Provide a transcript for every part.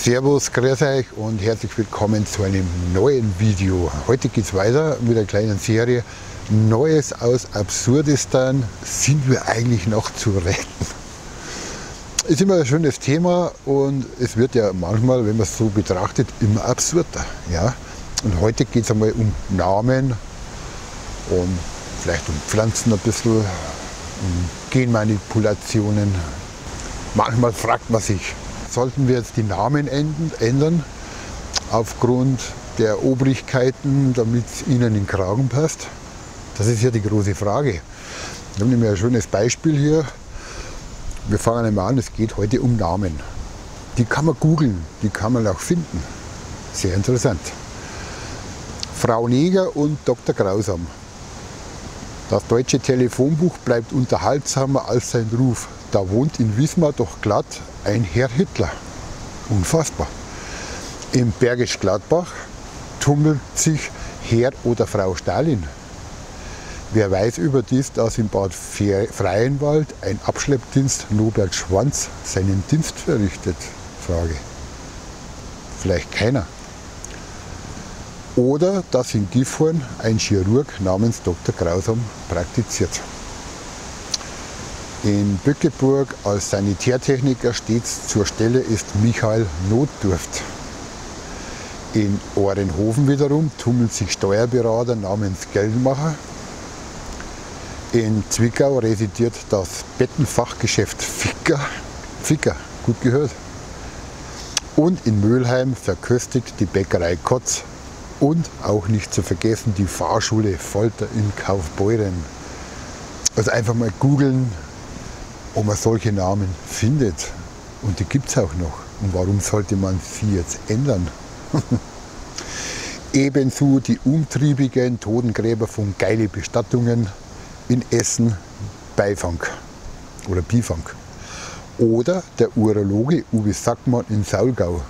Servus, grüß euch und herzlich willkommen zu einem neuen Video. Heute geht es weiter mit einer kleinen Serie Neues aus Absurdistan. Sind wir eigentlich noch zu retten? Ist immer ein schönes Thema und es wird ja manchmal, wenn man es so betrachtet, immer absurder. Ja? Und heute geht es einmal um Namen und vielleicht um Pflanzen ein bisschen, um Genmanipulationen. Manchmal fragt man sich, sollten wir jetzt die Namen ändern aufgrund der Obrigkeiten, damit es ihnen in den Kragen passt? Das ist ja die große Frage. Wir haben nämlich ein schönes Beispiel hier. Wir fangen einmal an, es geht heute um Namen. Die kann man googeln, die kann man auch finden. Sehr interessant. Frau Neger und Dr. Grausam. Das deutsche Telefonbuch bleibt unterhaltsamer als sein Ruf. Da wohnt in Wismar doch glatt ein Herr Hitler. Unfassbar. Im Bergisch Gladbach tummelt sich Herr oder Frau Stalin. Wer weiß überdies, dass im Bad Freienwald ein Abschleppdienst Norbert Schwanz seinen Dienst verrichtet? Frage. Vielleicht keiner. Oder dass in Gifhorn ein Chirurg namens Dr. Grausam praktiziert. In Bückeburg als Sanitärtechniker stets zur Stelle ist Michael Notdurft. In Ohrenhofen wiederum tummelt sich Steuerberater namens Geldmacher. In Zwickau residiert das Bettenfachgeschäft Ficker, gut gehört. Und in Mülheim verköstigt die Bäckerei Kotz. Und auch nicht zu vergessen die Fahrschule Folter in Kaufbeuren. Also einfach mal googeln, ob man solche Namen findet. Und die gibt es auch noch. Und warum sollte man sie jetzt ändern? Ebenso die umtriebigen Totengräber von Geile Bestattungen in Essen, Beifang oder Bifang. Oder der Urologe Uwe Sackmann in Saulgau.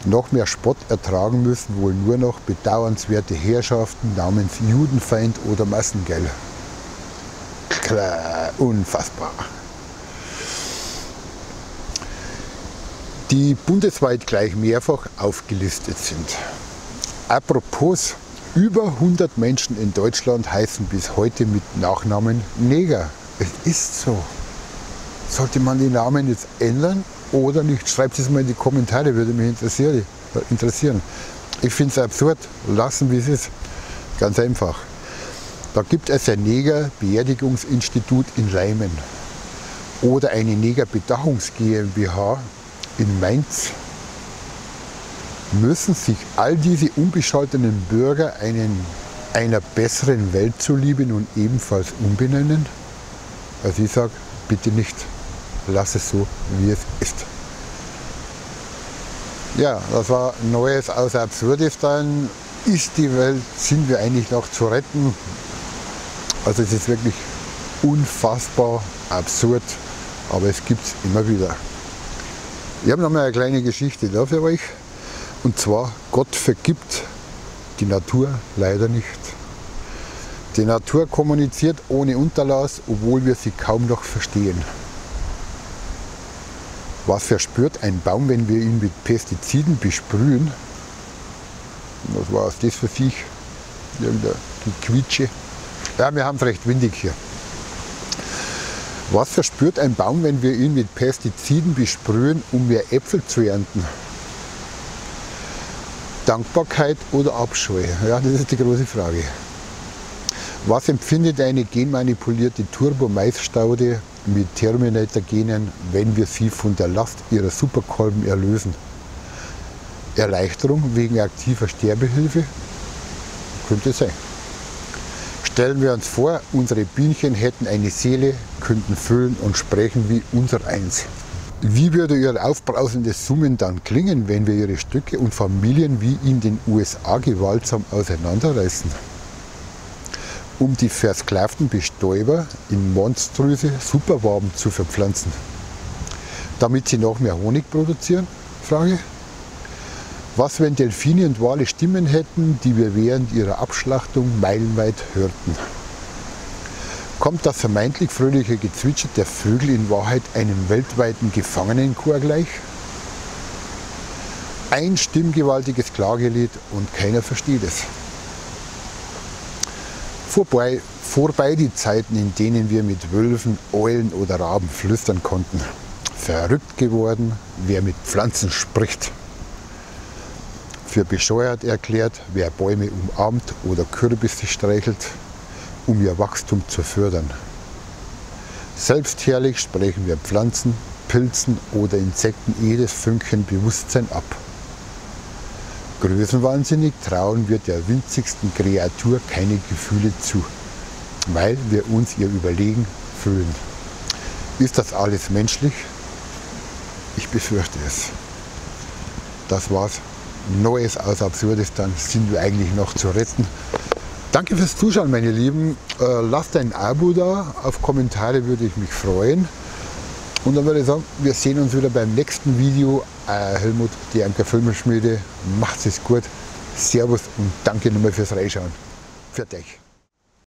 Noch mehr Spott ertragen müssen wohl nur noch bedauernswerte Herrschaften namens Judenfeind oder Massengeiler. Klar, unfassbar. Die bundesweit gleich mehrfach aufgelistet sind. Apropos, über 100 Menschen in Deutschland heißen bis heute mit Nachnamen Neger. Es ist so. Sollte man die Namen jetzt ändern oder nicht? Schreibt es mal in die Kommentare, würde mich interessieren. Ich finde es absurd, lassen wie es ist. Ganz einfach. Da gibt es ein Neger-Beerdigungsinstitut in Leimen oder eine Neger-Bedachungs GmbH in Mainz. Müssen sich all diese unbescholtenen Bürger einer besseren Welt zuliebe nun ebenfalls umbenennen? Also ich sage, bitte nicht. Lass es so, wie es ist. Ja, das war Neues aus Absurdistan. Ist die Welt, sind wir eigentlich noch zu retten? Also es ist wirklich unfassbar absurd, aber es gibt es immer wieder. Ich habe noch mal eine kleine Geschichte da für euch. Und zwar, Gott vergibt, die Natur leider nicht. Die Natur kommuniziert ohne Unterlass, obwohl wir sie kaum noch verstehen. Was verspürt ein Baum, wenn wir ihn mit Pestiziden besprühen? Was war das für sich? Irgendein Gequietsche. Ja, wir haben es recht windig hier. Was verspürt ein Baum, wenn wir ihn mit Pestiziden besprühen, um mehr Äpfel zu ernten? Dankbarkeit oder Abscheu? Ja, das ist die große Frage. Was empfindet eine genmanipulierte Turbo-Maisstaude mit Terminator-Genen, wenn wir sie von der Last ihrer Superkolben erlösen? Erleichterung wegen aktiver Sterbehilfe? Könnte sein. Stellen wir uns vor, unsere Bienchen hätten eine Seele, könnten füllen und sprechen wie unsereins. Wie würde ihr aufbrausendes Summen dann klingen, wenn wir ihre Stücke und Familien wie in den USA gewaltsam auseinanderreißen? Um die versklavten Bestäuber in monströse Superwaben zu verpflanzen. Damit sie noch mehr Honig produzieren? Frage. Was, wenn Delfine und Wale Stimmen hätten, die wir während ihrer Abschlachtung meilenweit hörten? Kommt das vermeintlich fröhliche Gezwitscher der Vögel in Wahrheit einem weltweiten Gefangenenchor gleich? Ein stimmgewaltiges Klagelied und keiner versteht es. Vorbei die Zeiten, in denen wir mit Wölfen, Eulen oder Raben flüstern konnten. Verrückt geworden, wer mit Pflanzen spricht. Für bescheuert erklärt, wer Bäume umarmt oder Kürbisse streichelt, um ihr Wachstum zu fördern. Selbstherrlich sprechen wir Pflanzen, Pilzen oder Insekten jedes Fünkchen Bewusstsein ab. Größenwahnsinnig trauen wir der winzigsten Kreatur keine Gefühle zu, weil wir uns ihr Überlegen fühlen. Ist das alles menschlich? Ich befürchte es. Das war's. Neues aus Absurdistan. Sind wir eigentlich noch zu retten? Danke fürs Zuschauen, meine Lieben. Lasst ein Abo da. Auf Kommentare würde ich mich freuen. Und dann würde ich sagen, wir sehen uns wieder beim nächsten Video. Helmut, die Anker Filmschmiede. Macht's es gut. Servus und danke nochmal fürs Reinschauen. Für euch.